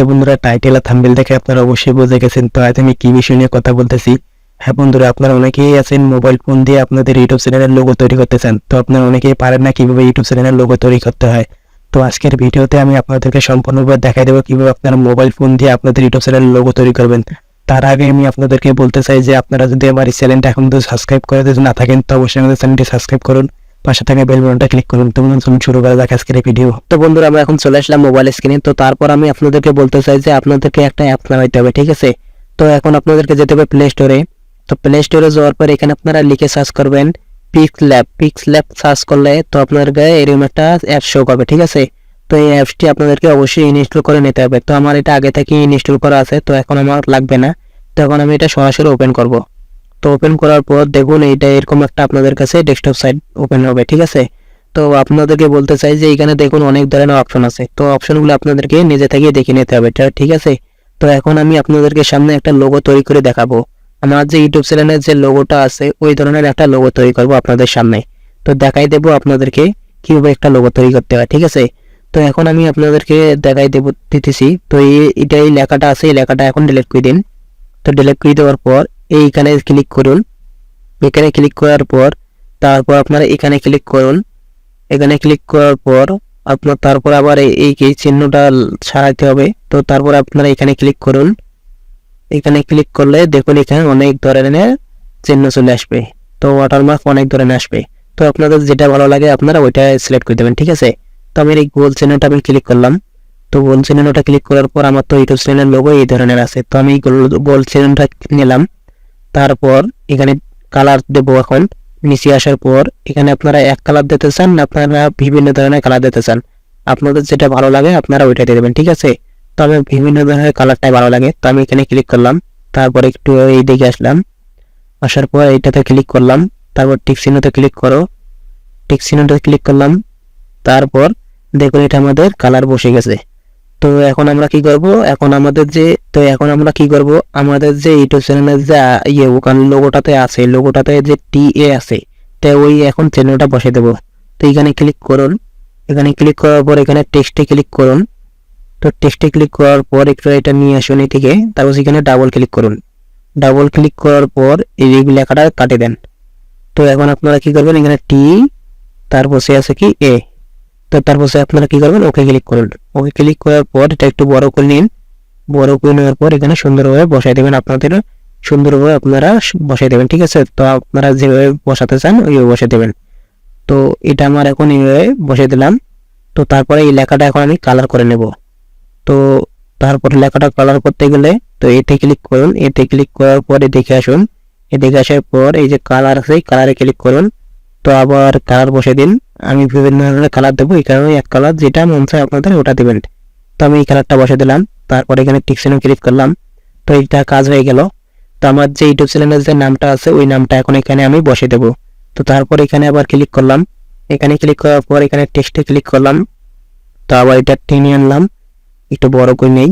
বন্ধুরা, টাইটেল আর থাম্বনেল দেখে আপনারা অবশ্যই বুঝে গেছেন তো আজ আমি কি বিষয় নিয়ে কথা বলতেছি। হ্যাঁ বন্ধুরা, আপনারা অনেকেই আছেন মোবাইল ফোন দিয়ে আপনাদের ইউটিউব চ্যানেলের লোগো তৈরি করতে চান, তো আপনারা অনেকেই পারেন না কিভাবে ইউটিউব চ্যানেলের লোগো তৈরি করতে হয়। তো আজকের ভিডিওতে আমি আপনাদেরকে সম্পূর্ণভাবে দেখাই দেবো কিভাবে আপনারা মোবাইল ফোন দিয়ে আপনাদের ইউটিউব চ্যানেলের লোগো তৈরি করবেন। তার আগে আমি আপনাদেরকে বলতে চাই যে আপনারা যদি আমার এই চ্যানেলটা এখন তো সাবস্ক্রাইব করে না থাকেন তো অবশ্যই আমাদের চ্যানেলটি সাবস্ক্রাইব করুন, পাশে থাকা বেল বাটনটা ক্লিক করুন। তো চলুন শুরু করা যাক আজকের এই ভিডিও। তো বন্ধুরা, আমরা এখন চলে আসলাম মোবাইল স্ক্রিনে। তো তারপর আমি আপনাদেরকে বলতে চাই যে আপনাদেরকে একটা অ্যাপ নামাইতে হবে, ঠিক আছে। তো এখন আপনাদেরকে যেতে হবে প্লে স্টোরে। তো প্লে স্টোরে যাওয়ার পর এখানে আপনারা লিখে সার্চ করবেন পিক্সল্যাব সার্চ করলে তো আপনাদের গায়ে এরকম একটা অ্যাপ শো করবে, ঠিক আছে। তো এই অ্যাপসটি আপনাদেরকে অবশ্যই ইনস্টল করে নিতে হবে। তো আমার এটা আগে থেকে ইনস্টল করা আছে, তো এখন আমার লাগবে না। তো এখন আমি এটা সরাসরি ওপেন করব। তো ওপেন করার পর দেখুন এইটা এরকম একটা আপনাদের কাছে ডেস্কটপ সাইট ওপেন হবে, ঠিক আছে। তো আপনাদেরকে বলতে চাই যে এখানে দেখুন অনেক ধরনের অপশন আছে, তো অপশনগুলো আপনাদেরকে নিজে থেকে দেখে নিতে হবে, ঠিক আছে। তো এখন আমি আপনাদেরকে সামনে একটা লোগো তৈরি করে দেখাবো। আমার যে ইউটিউব চ্যানেলের যে লোগোটা আছে ওই ধরনের একটা লোগো তৈরি করব আপনাদের সামনে। তো দেখাই দেবো আপনাদেরকে কিভাবে একটা লোগো তৈরি করতে হয়, ঠিক আছে। তো এখন আমি আপনাদেরকে দেখাই দিতেছি। তো এই লেখাটা আছে, এই লেখাটা এখন ডিলিট করে দিন। তো ডিলিট করে দেওয়ার পর এইখানে ক্লিক করুন। এখানে ক্লিক করার পর তারপর আপনারা এখানে ক্লিক করুন। এখানে ক্লিক করার পর আপনার তারপর আবার এই চিহ্নটা সারাইতে হবে। তো তারপর আপনারা এখানে ক্লিক করুন। এখানে ক্লিক করলে দেখুন এখানে অনেক ধরনের চিহ্ন চলে আসবে। তো ওয়াটারমার্ক অনেক ধরনের আসবে। তো আপনাদের যেটা ভালো লাগে আপনারা ওইটা সিলেক্ট করে দেবেন, ঠিক আছে। তো আমি এই গোল চিহ্নটা আমি ক্লিক করলাম। তো গোল চিহ্নটা ক্লিক করার পর আমার তো ইউটিউব চ্যানেলের লোগো এই ধরনের আছে, তো আমি গোল চিহ্নটা নিলাম। তারপর এখানে কালার দেবো। এখন নিচে আসার পর এখানে আপনারা এক কালার দিতে চান, আপনারা বিভিন্ন ধরনের কালার দিতে চান, আপনাদের যেটা ভালো লাগে আপনারা ওইটা দিয়ে দেবেন, ঠিক আছে। তো আমি বিভিন্ন ধরনের কালারটাই ভালো লাগে, তো আমি এখানে ক্লিক করলাম। তারপর একটু এই দিকে আসলাম, আসার পর এইটাতে ক্লিক করলাম। তারপর টিক চিহ্নতে ক্লিক করো, টিক চিহ্নতে ক্লিক করলাম। তারপর দেখুন এটা আমাদের কালার বসে গেছে। তো এখন আমরা কি করব, এখন আমরা কি করব, আমাদের যে ইউটিউব চ্যানেলের যে ওখানে লোগোটাতে আছে, লোগোটাতে যে টিএ আছে, তো ওই এখন চিহ্নটা বসে দেব। তো এখানে ক্লিক করুন। এখানে ক্লিক করার পর এখানে টেক্সটে ক্লিক করুন। তো টেক্সটে ক্লিক করার পর একটু এটা নিয়ে আসুন এদিকে। তারপর এখানে ডাবল ক্লিক করুন। ডাবল ক্লিক করার পর এই লেখাটা কাটে দেন। তো এখন আপনারা কি করবেন, এখানে টি তারপর সে আছে কি এ। তো তারপর আপনারা কি করবেন, ওকে ক্লিক করুন। ওকে ক্লিক করার পর এটা একটু বড় করে নিন। বড় করে নেওয়ার পর এখানে সুন্দরভাবে বসাই দেবেন, আপনাদের সুন্দরভাবে আপনারা বসাই দেবেন, ঠিক আছে। তো আপনারা যেভাবে বসাতে চান ওইভাবে বসে দেবেন। তো এটা আমার এখন এইভাবে বসে দিলাম। তো তারপরে এই লেখাটা এখন আমি কালার করে নেব। তো তারপর লেখাটা কালার করতে গেলে তো এতে ক্লিক করুন। এতে ক্লিক করার পরে দেখে আসুন। দেখে আসার পর এই যে কালার আছে কালারে ক্লিক করুন। তো আবার কালার বসে দিন। আমি বিভিন্ন ধরনের কালার দেবো, এই কারণে এক কালার যেটা মন চায় আপনাদের ওটা দেবেন। তো আমি এই কালারটা বসে দিলাম। তারপর এখানে টিক চিহ্ন ক্লিক করলাম। তো এইটা কাজ হয়ে গেল। তো আমার যে ইউটিউব চ্যানেলের যে নামটা আছে ওই নামটা এখন এখানে আমি বসে দেবো। তো তারপর এখানে আবার ক্লিক করলাম। এখানে ক্লিক করার পর এখানে টেক্সটে ক্লিক করলাম। তো আবার এটা টেনে আনলাম, একটু বড় করে নেই।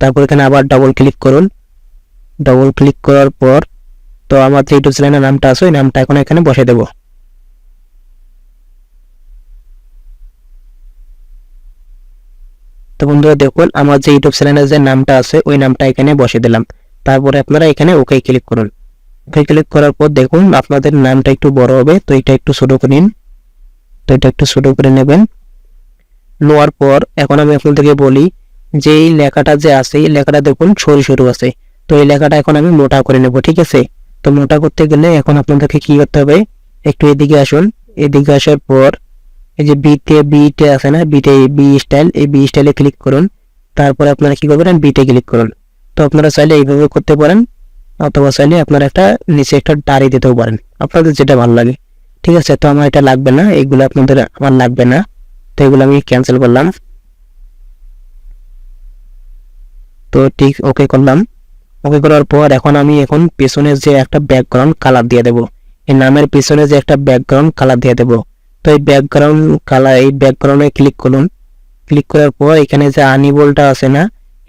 তারপর এখানে আবার ডাবল ক্লিক করুন। ডাবল ক্লিক করার পর তো আমার যে ইউটিউব চ্যানেলের নামটা আছে ওই নামটা এখন এখানে বসে দেবো। তো বন্ধুরা দেখুন আমার যে ইউটিউব চ্যানেলের যে নামটা আছে ওই নামটা এখানে বসে দিলাম। তারপরে আপনারা এখানে ওকে ক্লিক করুন। ওকে ক্লিক করার পর দেখুন আপনাদের নামটা একটু বড় হবে, তো এটা একটু ছোট করে নিন। তো এটা একটু ছোট করে নেবেন। নেওয়ার পর এখন আমি আপনাদেরকে বলি যে এই লেখাটা যে আছে এই লেখাটা দেখুন সরু সরু আছে, তো এই লেখাটা এখন আমি মোটা করে নেব, ঠিক আছে। তো মোটা করতে গেলে এখন আপনাদেরকে কি করতে হবে, একটু এদিকে আসুন। এদিকে আসার পর এই যে বিতে আছে না, বি স্টাইল, এই বি স্টাইলে ক্লিক করুন। তারপরে আপনারা কি করবেন, বিতে ক্লিক করুন। তো আপনারা চাইলে এইভাবে করতে পারেন, অথবা চাইলে আপনারা একটা নিচে একটা দাড়ি দিতেও পারেন, আপনাদের যেটা ভালো লাগে, ঠিক আছে। তো আমার এটা লাগবে না, এইগুলো আপনাদের আমার লাগবে না, তো এগুলো আমি ক্যান্সেল করলাম। তো ঠিক ওকে করলাম। ওকে করার পর এখন আমি পেছনে যে একটা ব্যাকগ্রাউন্ড কালার দিয়ে দেবো, এই নামের পেছনে যে একটা ব্যাকগ্রাউন্ড কালার দিয়ে দেবো। তো এই ব্যাকগ্রাউন্ড কালার, এই ব্যাকগ্রাউন্ডে ক্লিক করুন। ক্লিক করার পর এখানে যে আনিবলটা আছে না,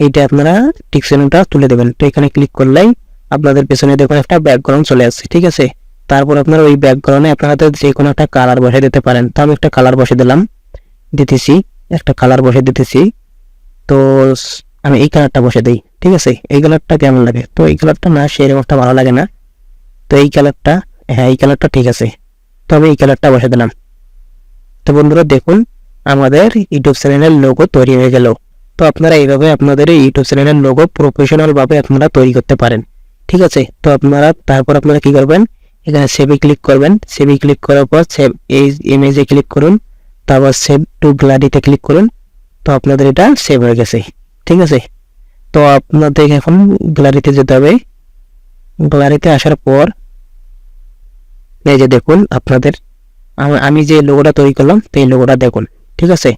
এইটা আপনারা টিক চিহ্নটা তুলে দেবেন। তো এখানে ক্লিক করলেই আপনাদের পেছনে দেখুন একটা ব্যাকগ্রাউন্ড চলে আসছে, ঠিক আছে। তারপর আপনারা ওই ব্যাকগ্রাউন্ডে আপনাদের যে কোনো একটা কালার বসে দিতে পারেন। তো আমি একটা কালার বসে দিলাম, একটা কালার বসে দিতেছি। তো আমি এই কালারটা বসে দিই, ঠিক আছে? এই কালারটা কেমন লাগে? তো এই কালারটা না, সেরকম একটা ভালো লাগে না। তো এই কালারটা, হ্যাঁ এই কালারটা ঠিক আছে, তো আমি এই কালারটা বসে দিলাম। তো বন্ধুরা দেখুন আমাদের ইউটিউব চ্যানেলের লোগো তৈরি হয়ে গেল। তো আপনারা এইভাবে আপনাদের এই ইউটিউব চ্যানেলের লোগো প্রফেশনাল ভাবে আপনারা তৈরি করতে পারেন, ঠিক আছে? তো তারপর আপনারা কি করবেন, এখানে সেভে ক্লিক করবেন। সেভে ক্লিক করার পর সেভ এই ইমেজে ক্লিক করুন, তারপর সেভ টু গ্যালারিতে ক্লিক করুন। তো আপনাদের এটা সেভ হয়ে গেছে, ঠিক আছে? তো আপনাদের এখন গ্যালারিতে যেতে হবে। গ্যালারিতে আসার পর এই যে দেখুন আপনাদের আমি যে লোগোটা তৈরি করলাম, তো এই লোগোটা দেখুন, ঠিক আছে?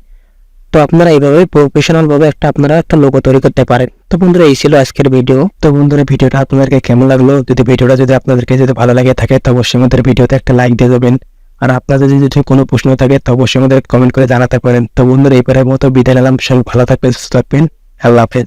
তো আপনারা এইভাবে প্রফেশনাল ভাবে আপনারা একটা লোগো তৈরি করতে পারেন। তো বন্ধুরা এই ছিল আজকের ভিডিও। তো বন্ধুরা ভিডিওটা আপনাদেরকে কেমন লাগলো, ভিডিওটা যদি আপনাদেরকে ভালো লাগে থাকে তো অবশ্যই আমাদের ভিডিওতে একটা লাইক দিয়ে দেবেন। আর আপনাদের যদি কোনো প্রশ্ন থাকে তো অবশ্যই আমাদের কমেন্ট করে জানাতে পারেন। তো বন্ধুরা এইবারের মতো বিদায় নিলাম, সবাই ভালো থাকবেন, সুস্থ থাকবেন, আল্লাহ হাফেজ।